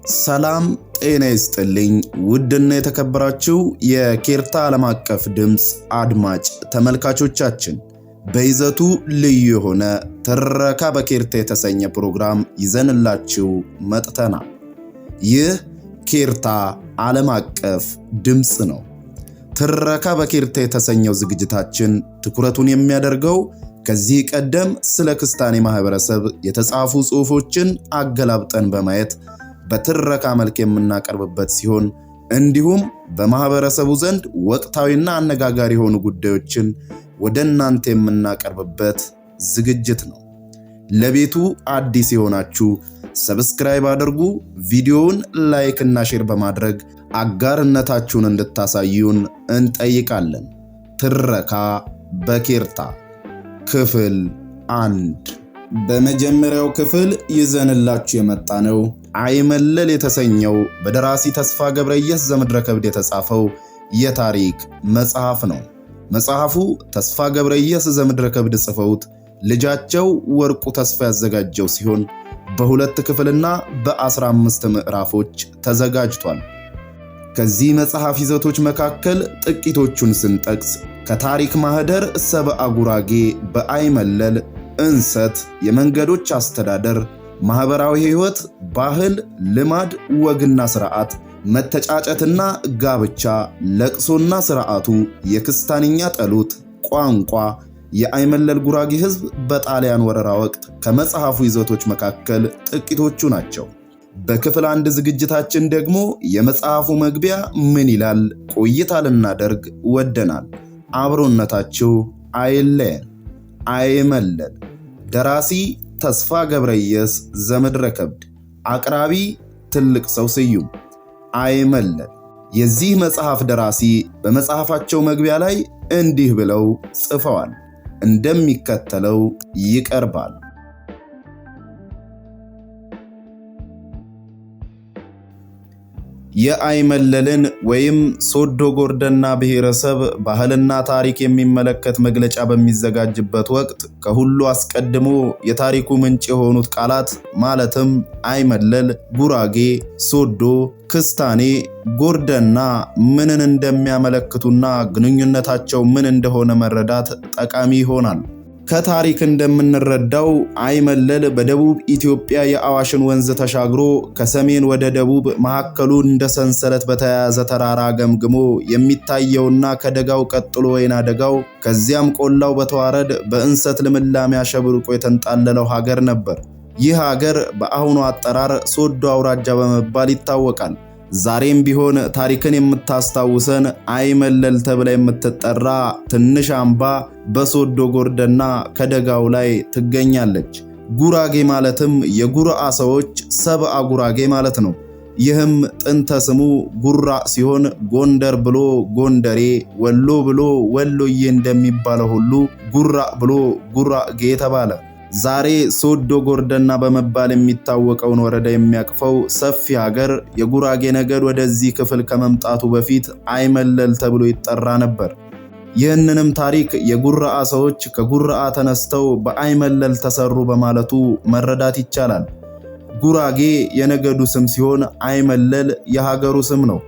ሰላም ጤና ይስጥልኝ ውድና የተከበራችሁ የኬርታ ዓለም አቀፍ ድምጽ አድማጭ ተመልካቾቻችን በይዘቱ ልዩ የሆነ ትረካ በኬርታ የተሰኘ ፕሮግራም ይዘንላችሁ መጥተናል። ይህ ኬርታ ዓለም አቀፍ ድምጽ ነው። ትረካ በኬርታ የተሰኘው ዝግጅታችን ትኩረቱን የሚያደርገው ከዚህ ቀደም ስለ ክስታኔ ማህበረሰብ የተጻፉ ጽሑፎችን አገላብጠን በማየት በትረካ መልክ የምናቀርብበት ሲሆን እንዲሁም በማህበረሰቡ ዘንድ ወቅታዊና አነጋጋሪ የሆኑ ጉዳዮችን ወደ እናንተ የምናቀርብበት ዝግጅት ነው። ለቤቱ አዲስ የሆናችሁ ሰብስክራይብ አድርጉ፣ ቪዲዮውን ላይክ እና ሼር በማድረግ አጋርነታችሁን እንድታሳዩን እንጠይቃለን። ትረካ በኬርታ ክፍል 1። በመጀመሪያው ክፍል ይዘንላችሁ የመጣነው አይመለል የተሰኘው በደራሲ ተስፋ ገብረየስ ዘምድረከብድ የተጻፈው የታሪክ መጽሐፍ ነው። መጽሐፉ ተስፋ ገብረየስ ዘምድረከብድ ጽፈውት ልጃቸው ወርቁ ተስፋ ያዘጋጀው ሲሆን በሁለት ክፍልና በ15 ምዕራፎች ተዘጋጅቷል። ከዚህ መጽሐፍ ይዘቶች መካከል ጥቂቶቹን ስንጠቅስ ከታሪክ ማህደር ሰብአ ጉራጌ በአይመለል እንሰት፣ የመንገዶች አስተዳደር፣ ማህበራዊ ህይወት፣ ባህል፣ ልማድ፣ ወግና ስርዓት፣ መተጫጨትና ጋብቻ፣ ለቅሶና ስርዓቱ፣ የክስታንኛ ጠሎት፣ ቋንቋ፣ የአይመለል ጉራጌ ህዝብ በጣሊያን ወረራ ወቅት ከመጽሐፉ ይዘቶች መካከል ጥቂቶቹ ናቸው። በክፍል 1 ዝግጅታችን ደግሞ የመጽሐፉ መግቢያ ምን ይላል ቆይታ ልናደርግ ወደናል። አብሮነታችሁ አይለየን። አይመለል። ደራሲ ተስፋ ገብረየስ ዘምድረከብድ፣ አቅራቢ ትልቅ ሰው ስዩም። አይመለል። የዚህ መጽሐፍ ደራሲ በመጽሐፋቸው መግቢያ ላይ እንዲህ ብለው ጽፈዋል። እንደሚከተለው ይቀርባል። የአይመለልን ወይም ሶዶ ጎርደና ብሔረሰብ ባህልና ታሪክ የሚመለከት መግለጫ በሚዘጋጅበት ወቅት ከሁሉ አስቀድሞ የታሪኩ ምንጭ የሆኑት ቃላት ማለትም አይመለል፣ ጉራጌ፣ ሶዶ፣ ክስታኔ፣ ጎርደና ምንን እንደሚያመለክቱና ግንኙነታቸው ምን እንደሆነ መረዳት ጠቃሚ ይሆናል። ከታሪክ እንደምንረዳው አይመለል በደቡብ ኢትዮጵያ የአዋሽን ወንዝ ተሻግሮ ከሰሜን ወደ ደቡብ መሐከሉ እንደ ሰንሰለት በተያያዘ ተራራ ገምግሞ የሚታየውና ከደጋው ቀጥሎ ወይና ደጋው ከዚያም ቆላው በተዋረድ በእንሰት ልምላሜ አሸብርቆ የተንጣለለው ሀገር ነበር። ይህ ሀገር በአሁኑ አጠራር ሶዶ አውራጃ በመባል ይታወቃል። ዛሬም ቢሆን ታሪክን የምታስታውሰን አይመለል ተብላ የምትጠራ ትንሽ አምባ በሶዶ ጎርደና ከደጋው ላይ ትገኛለች። ጉራጌ ማለትም የጉርአ ሰዎች ሰብአ ጉራጌ ማለት ነው። ይህም ጥንተ ስሙ ጉራ ሲሆን ጎንደር ብሎ ጎንደሬ፣ ወሎ ብሎ ወሎዬ እንደሚባለው ሁሉ ጉራ ብሎ ጉራጌ ተባለ። ዛሬ ሶዶ ጎርደና በመባል የሚታወቀውን ወረዳ የሚያቅፈው ሰፊ ሀገር የጉራጌ ነገድ ወደዚህ ክፍል ከመምጣቱ በፊት አይመለል ተብሎ ይጠራ ነበር። ይህንንም ታሪክ የጉርአ ሰዎች ከጉርአ ተነስተው በአይመለል ተሰሩ በማለቱ መረዳት ይቻላል። ጉራጌ የነገዱ ስም ሲሆን አይመለል የሀገሩ ስም ነው።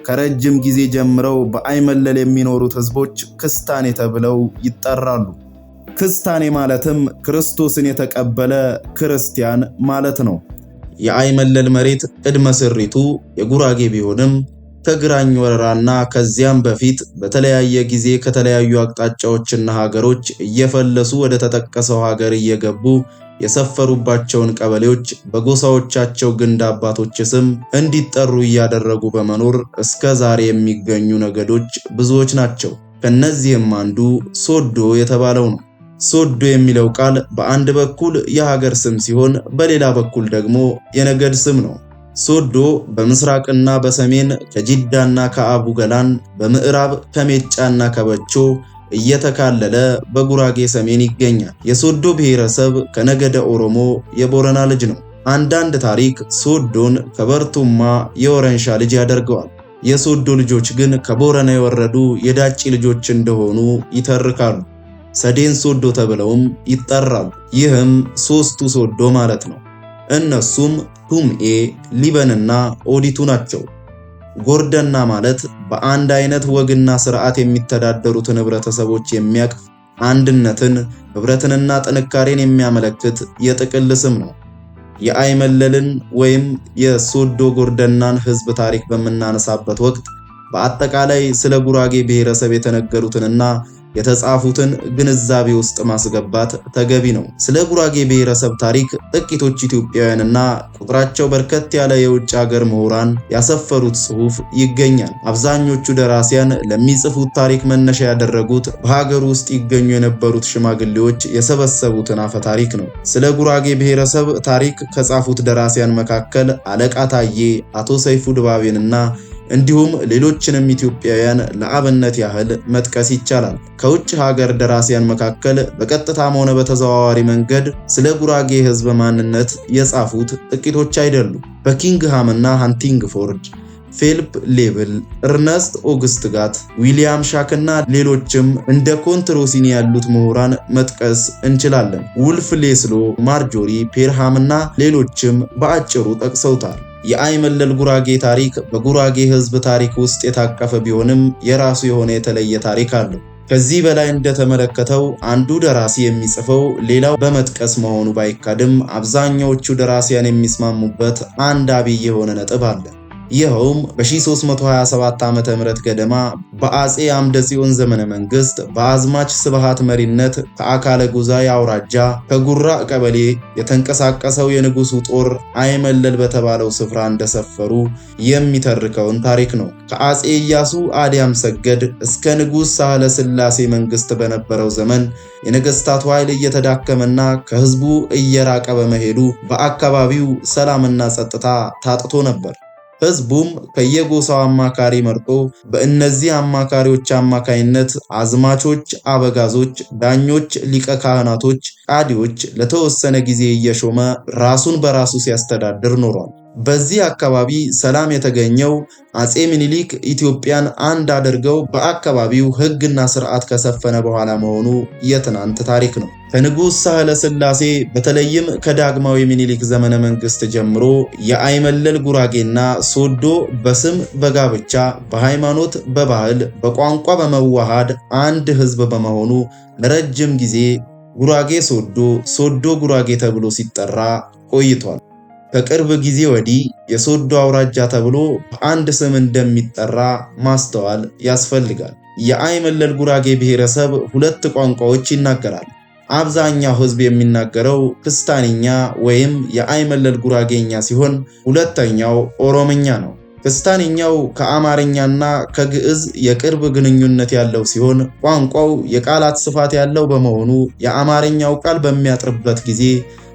ከረጅም ጊዜ ጀምረው በአይመለል የሚኖሩት ህዝቦች ክስታኔ ተብለው ይጠራሉ። ክስታኔ ማለትም ክርስቶስን የተቀበለ ክርስቲያን ማለት ነው። የአይመለል መሬት ቅድመ ስሪቱ የጉራጌ ቢሆንም ከግራኝ ወረራና ከዚያም በፊት በተለያየ ጊዜ ከተለያዩ አቅጣጫዎችና ሀገሮች እየፈለሱ ወደ ተጠቀሰው ሀገር እየገቡ የሰፈሩባቸውን ቀበሌዎች በጎሳዎቻቸው ግንድ አባቶች ስም እንዲጠሩ እያደረጉ በመኖር እስከ ዛሬ የሚገኙ ነገዶች ብዙዎች ናቸው። ከነዚህም አንዱ ሶዶ የተባለው ነው። ሶዶ የሚለው ቃል በአንድ በኩል የሀገር ስም ሲሆን በሌላ በኩል ደግሞ የነገድ ስም ነው። ሶዶ በምስራቅና በሰሜን ከጂዳና ከአቡ ገላን፣ በምዕራብ ከሜጫና ከበቾ እየተካለለ በጉራጌ ሰሜን ይገኛል። የሶዶ ብሔረሰብ ከነገደ ኦሮሞ የቦረና ልጅ ነው። አንዳንድ ታሪክ ሶዶን ከበርቱማ የወረንሻ ልጅ ያደርገዋል። የሶዶ ልጆች ግን ከቦረና የወረዱ የዳጪ ልጆች እንደሆኑ ይተርካሉ። ሰዴን ሶዶ ተብለውም ይጠራሉ። ይህም ሶስቱ ሶዶ ማለት ነው። እነሱም ቱምኤ፣ ሊበንና ኦዲቱ ናቸው። ጎርደና ማለት በአንድ አይነት ወግና ስርዓት የሚተዳደሩትን ህብረተሰቦች የሚያቅፍ አንድነትን፣ ህብረትንና ጥንካሬን የሚያመለክት የጥቅል ስም ነው። የአይመለልን ወይም የሶዶ ጎርደናን ህዝብ ታሪክ በምናነሳበት ወቅት በአጠቃላይ ስለ ጉራጌ ብሔረሰብ የተነገሩትንና የተጻፉትን ግንዛቤ ውስጥ ማስገባት ተገቢ ነው። ስለ ጉራጌ ብሔረሰብ ታሪክ ጥቂቶች ኢትዮጵያውያንና ቁጥራቸው በርከት ያለ የውጭ ሀገር ምሁራን ያሰፈሩት ጽሑፍ ይገኛል። አብዛኞቹ ደራሲያን ለሚጽፉት ታሪክ መነሻ ያደረጉት በሀገር ውስጥ ይገኙ የነበሩት ሽማግሌዎች የሰበሰቡትን አፈ ታሪክ ነው። ስለ ጉራጌ ብሔረሰብ ታሪክ ከጻፉት ደራሲያን መካከል አለቃ ታዬ፣ አቶ ሰይፉ ድባቤንና እንዲሁም ሌሎችንም ኢትዮጵያውያን ለአብነት ያህል መጥቀስ ይቻላል። ከውጭ ሀገር ደራሲያን መካከል በቀጥታም ሆነ በተዘዋዋሪ መንገድ ስለ ጉራጌ ህዝብ ማንነት የጻፉት ጥቂቶች አይደሉም። በኪንግሃም እና ሃንቲንግፎርድ፣ ፌሊፕ ሌብል፣ እርነስት ኦግስት ጋት፣ ዊሊያም ሻክ እና ሌሎችም እንደ ኮንትሮሲኒ ያሉት ምሁራን መጥቀስ እንችላለን። ውልፍ ሌስሎ፣ ማርጆሪ ፔርሃም እና ሌሎችም በአጭሩ ጠቅሰውታል። የአይመለል ጉራጌ ታሪክ በጉራጌ ህዝብ ታሪክ ውስጥ የታቀፈ ቢሆንም የራሱ የሆነ የተለየ ታሪክ አለው። ከዚህ በላይ እንደተመለከተው አንዱ ደራሲ የሚጽፈው ሌላው በመጥቀስ መሆኑ ባይካድም አብዛኛዎቹ ደራሲያን የሚስማሙበት አንድ አብይ የሆነ ነጥብ አለ። ይኸውም በ1327 ዓመተ ምህረት ገደማ በአጼ አምደ ጽዮን ዘመነ መንግስት በአዝማች ስብሃት መሪነት ከአካለ ጉዛይ አውራጃ ከጉራ ቀበሌ የተንቀሳቀሰው የንጉሱ ጦር አይመለል በተባለው ስፍራ እንደሰፈሩ የሚተርከውን ታሪክ ነው። ከአጼ ኢያሱ አዲያም ሰገድ እስከ ንጉስ ሳህለ ስላሴ መንግስት በነበረው ዘመን የነገስታቱ ኃይል እየተዳከመና ከህዝቡ እየራቀ በመሄዱ በአካባቢው ሰላምና ጸጥታ ታጥቶ ነበር። ህዝቡም ከየጎሳው አማካሪ መርጦ በእነዚህ አማካሪዎች አማካይነት አዝማቾች፣ አበጋዞች፣ ዳኞች፣ ሊቀ ካህናቶች፣ ቃዲዎች ለተወሰነ ጊዜ እየሾመ ራሱን በራሱ ሲያስተዳድር ኖሯል። በዚህ አካባቢ ሰላም የተገኘው አጼ ምኒልክ ኢትዮጵያን አንድ አድርገው በአካባቢው ህግና ስርዓት ከሰፈነ በኋላ መሆኑ የትናንት ታሪክ ነው። ከንጉስ ሳህለ ስላሴ በተለይም ከዳግማዊ ምኒልክ ዘመነ መንግስት ጀምሮ የአይመለል ጉራጌና ሶዶ በስም በጋብቻ በሃይማኖት በባህል በቋንቋ በመዋሃድ አንድ ህዝብ በመሆኑ ለረጅም ጊዜ ጉራጌ ሶዶ፣ ሶዶ ጉራጌ ተብሎ ሲጠራ ቆይቷል። ከቅርብ ጊዜ ወዲህ የሶዶ አውራጃ ተብሎ በአንድ ስም እንደሚጠራ ማስተዋል ያስፈልጋል። የአይመለል ጉራጌ ብሔረሰብ ሁለት ቋንቋዎች ይናገራል። አብዛኛው ህዝብ የሚናገረው ክስታንኛ ወይም የአይመለል ጉራጌኛ ሲሆን ሁለተኛው ኦሮምኛ ነው። ክስታንኛው ከአማርኛና ከግዕዝ የቅርብ ግንኙነት ያለው ሲሆን ቋንቋው የቃላት ስፋት ያለው በመሆኑ የአማርኛው ቃል በሚያጥርበት ጊዜ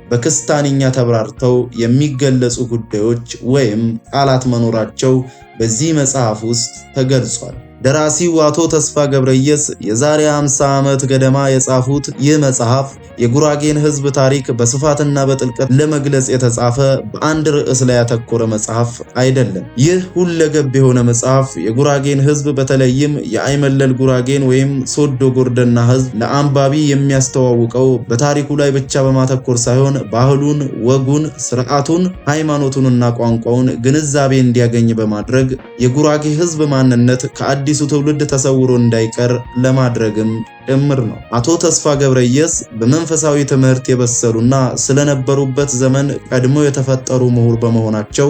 በክስታንኛ ተብራርተው የሚገለጹ ጉዳዮች ወይም ቃላት መኖራቸው በዚህ መጽሐፍ ውስጥ ተገልጿል። ደራሲው አቶ ተስፋ ገብረየስ የዛሬ 50 ዓመት ገደማ የጻፉት ይህ መጽሐፍ የጉራጌን ህዝብ ታሪክ በስፋትና በጥልቀት ለመግለጽ የተጻፈ በአንድ ርዕስ ላይ ያተኮረ መጽሐፍ አይደለም። ይህ ሁለገብ የሆነ መጽሐፍ የጉራጌን ህዝብ በተለይም የአይመለል ጉራጌን ወይም ሶዶ ጎርደና ህዝብ ለአንባቢ የሚያስተዋውቀው በታሪኩ ላይ ብቻ በማተኮር ሳይሆን ባህሉን፣ ወጉን፣ ስርዓቱን፣ ሃይማኖቱንና ቋንቋውን ግንዛቤ እንዲያገኝ በማድረግ የጉራጌ ህዝብ ማንነት ከአዲሱ ትውልድ ተሰውሮ እንዳይቀር ለማድረግም ጭምር ነው። አቶ ተስፋ ገብረየስ በመንፈሳዊ ትምህርት የበሰሉና ስለነበሩበት ዘመን ቀድሞ የተፈጠሩ ምሁር በመሆናቸው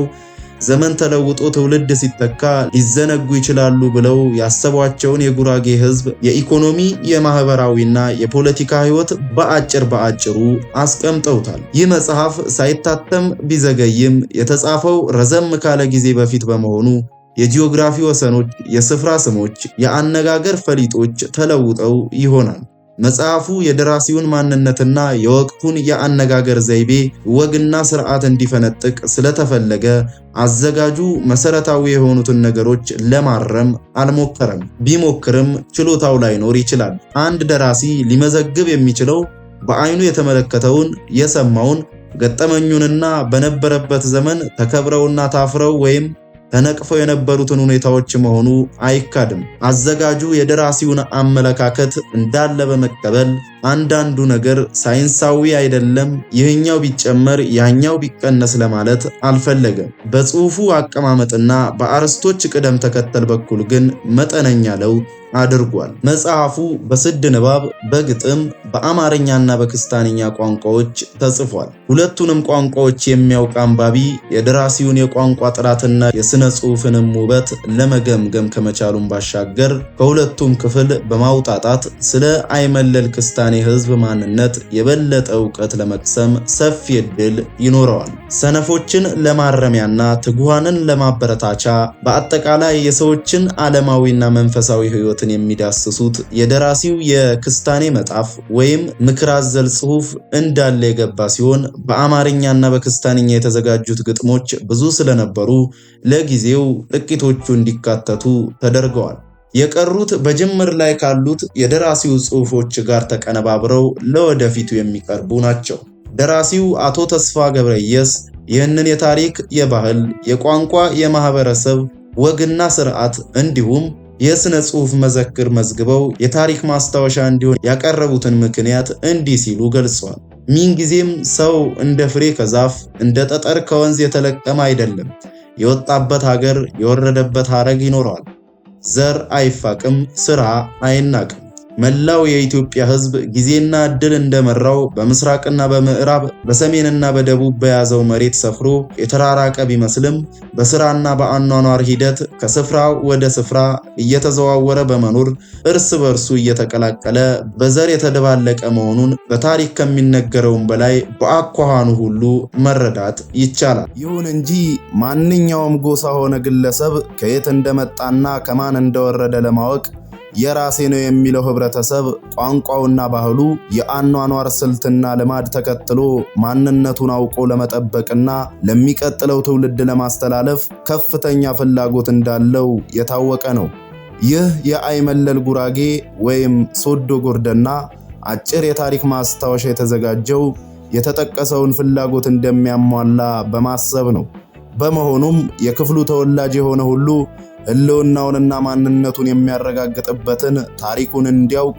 ዘመን ተለውጦ ትውልድ ሲተካ ሊዘነጉ ይችላሉ ብለው ያሰቧቸውን የጉራጌ ህዝብ የኢኮኖሚ፣ የማህበራዊና የፖለቲካ ህይወት በአጭሩ አስቀምጠውታል። ይህ መጽሐፍ ሳይታተም ቢዘገይም የተጻፈው ረዘም ካለ ጊዜ በፊት በመሆኑ የጂኦግራፊ ወሰኖች፣ የስፍራ ስሞች፣ የአነጋገር ፈሊጦች ተለውጠው ይሆናል። መጽሐፉ የደራሲውን ማንነትና የወቅቱን የአነጋገር ዘይቤ፣ ወግና ስርዓት እንዲፈነጥቅ ስለተፈለገ አዘጋጁ መሰረታዊ የሆኑትን ነገሮች ለማረም አልሞከረም። ቢሞክርም ችሎታው ላይኖር ይችላል። አንድ ደራሲ ሊመዘግብ የሚችለው በአይኑ የተመለከተውን፣ የሰማውን፣ ገጠመኙንና በነበረበት ዘመን ተከብረውና ታፍረው ወይም ተነቅፈው የነበሩትን ሁኔታዎች መሆኑ አይካድም። አዘጋጁ የደራሲውን አመለካከት እንዳለ በመቀበል አንዳንዱ ነገር ሳይንሳዊ አይደለም፣ ይህኛው ቢጨመር ያኛው ቢቀነስ ለማለት አልፈለገም። በጽሑፉ አቀማመጥና በአርዕስቶች ቅደም ተከተል በኩል ግን መጠነኛ ለውጥ አድርጓል። መጽሐፉ በስድ ንባብ፣ በግጥም፣ በአማርኛና በክስታንኛ ቋንቋዎች ተጽፏል። ሁለቱንም ቋንቋዎች የሚያውቅ አንባቢ የደራሲውን የቋንቋ ጥራትና የሥነ ጽሑፍንም ውበት ለመገምገም ከመቻሉን ባሻገር ከሁለቱም ክፍል በማውጣጣት ስለ አይመለል ክስታኔ ሕዝብ ማንነት የበለጠ ዕውቀት ለመቅሰም ሰፊ ዕድል ይኖረዋል። ሰነፎችን ለማረሚያና ትጉሃንን ለማበረታቻ በአጠቃላይ የሰዎችን ዓለማዊና መንፈሳዊ ሕይወት የሚዳስሱት የደራሲው የክስታኔ መጣፍ ወይም ምክር አዘል ጽሑፍ እንዳለ የገባ ሲሆን በአማርኛና በክስታንኛ የተዘጋጁት ግጥሞች ብዙ ስለነበሩ ለጊዜው ጥቂቶቹ እንዲካተቱ ተደርገዋል። የቀሩት በጅምር ላይ ካሉት የደራሲው ጽሑፎች ጋር ተቀነባብረው ለወደፊቱ የሚቀርቡ ናቸው። ደራሲው አቶ ተስፋ ገብረየስ ይህንን የታሪክ፣ የባህል፣ የቋንቋ፣ የማህበረሰብ ወግና ስርዓት እንዲሁም የሥነ ጽሑፍ መዘክር መዝግበው የታሪክ ማስታወሻ እንዲሆን ያቀረቡትን ምክንያት እንዲህ ሲሉ ገልጸዋል። ምንጊዜም ሰው እንደ ፍሬ ከዛፍ እንደ ጠጠር ከወንዝ የተለቀመ አይደለም። የወጣበት ሀገር የወረደበት ሐረግ ይኖረዋል። ዘር አይፋቅም፣ ሥራ አይናቅም። መላው የኢትዮጵያ ሕዝብ ጊዜና ዕድል እንደመራው በምስራቅና በምዕራብ በሰሜንና በደቡብ በያዘው መሬት ሰፍሮ የተራራቀ ቢመስልም በሥራና በአኗኗር ሂደት ከስፍራ ወደ ስፍራ እየተዘዋወረ በመኖር እርስ በርሱ እየተቀላቀለ በዘር የተደባለቀ መሆኑን በታሪክ ከሚነገረውም በላይ በአኳኋኑ ሁሉ መረዳት ይቻላል። ይሁን እንጂ ማንኛውም ጎሳ ሆነ ግለሰብ ከየት እንደመጣና ከማን እንደወረደ ለማወቅ የራሴ ነው የሚለው ህብረተሰብ ቋንቋውና ባህሉ የአኗኗር ስልትና ልማድ ተከትሎ ማንነቱን አውቆ ለመጠበቅና ለሚቀጥለው ትውልድ ለማስተላለፍ ከፍተኛ ፍላጎት እንዳለው የታወቀ ነው። ይህ የአይመለል ጉራጌ ወይም ሶዶ ጎርደና አጭር የታሪክ ማስታወሻ የተዘጋጀው የተጠቀሰውን ፍላጎት እንደሚያሟላ በማሰብ ነው። በመሆኑም የክፍሉ ተወላጅ የሆነ ሁሉ ህልውናውንና ማንነቱን የሚያረጋግጥበትን ታሪኩን እንዲያውቅ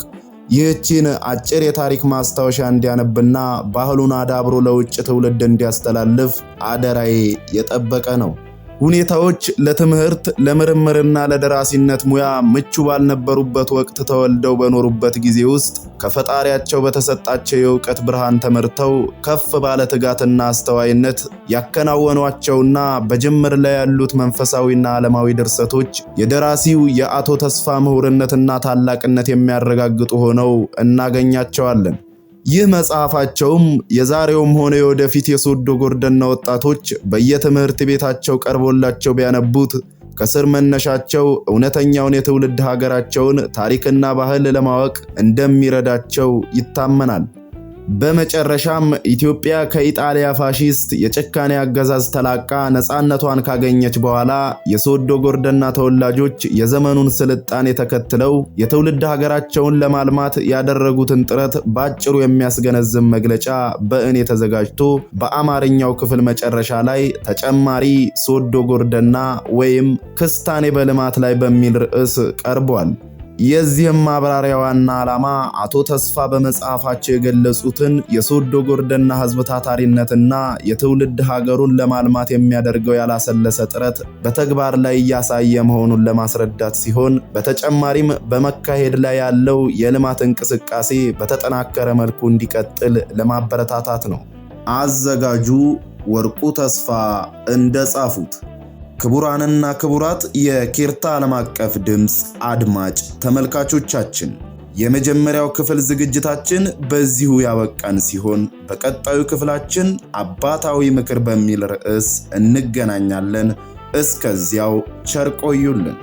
ይህችን አጭር የታሪክ ማስታወሻ እንዲያነብና ባህሉን አዳብሮ ለውጭ ትውልድ እንዲያስተላልፍ አደራዬ የጠበቀ ነው። ሁኔታዎች ለትምህርት ለምርምርና ለደራሲነት ሙያ ምቹ ባልነበሩበት ወቅት ተወልደው በኖሩበት ጊዜ ውስጥ ከፈጣሪያቸው በተሰጣቸው የእውቀት ብርሃን ተመርተው ከፍ ባለ ትጋትና አስተዋይነት ያከናወኗቸውና በጅምር ላይ ያሉት መንፈሳዊና ዓለማዊ ድርሰቶች የደራሲው የአቶ ተስፋ ምሁርነትና ታላቅነት የሚያረጋግጡ ሆነው እናገኛቸዋለን። ይህ መጽሐፋቸውም የዛሬውም ሆነ የወደፊት የሶዶ ጎርደና ወጣቶች በየትምህርት ቤታቸው ቀርቦላቸው ቢያነቡት ከስር መነሻቸው እውነተኛውን የትውልድ ሀገራቸውን ታሪክና ባህል ለማወቅ እንደሚረዳቸው ይታመናል። በመጨረሻም ኢትዮጵያ ከኢጣሊያ ፋሺስት የጭካኔ አገዛዝ ተላቃ ነፃነቷን ካገኘች በኋላ የሶዶ ጎርደና ተወላጆች የዘመኑን ስልጣኔ ተከትለው የትውልድ ሀገራቸውን ለማልማት ያደረጉትን ጥረት ባጭሩ የሚያስገነዝብ መግለጫ በእኔ ተዘጋጅቶ በአማርኛው ክፍል መጨረሻ ላይ ተጨማሪ ሶዶ ጎርደና ወይም ክስታኔ በልማት ላይ በሚል ርዕስ ቀርቧል። የዚህም ማብራሪያ ዋና ዓላማ አቶ ተስፋ በመጽሐፋቸው የገለጹትን የሶዶ ጎርደና ሕዝብ ታታሪነትና የትውልድ ሀገሩን ለማልማት የሚያደርገው ያላሰለሰ ጥረት በተግባር ላይ እያሳየ መሆኑን ለማስረዳት ሲሆን በተጨማሪም በመካሄድ ላይ ያለው የልማት እንቅስቃሴ በተጠናከረ መልኩ እንዲቀጥል ለማበረታታት ነው። አዘጋጁ ወርቁ ተስፋ እንደጻፉት። ክቡራንና ክቡራት የኬርታ ዓለም አቀፍ ድምፅ አድማጭ ተመልካቾቻችን የመጀመሪያው ክፍል ዝግጅታችን በዚሁ ያበቃን ሲሆን በቀጣዩ ክፍላችን አባታዊ ምክር በሚል ርዕስ እንገናኛለን። እስከዚያው ቸር ቆዩልን።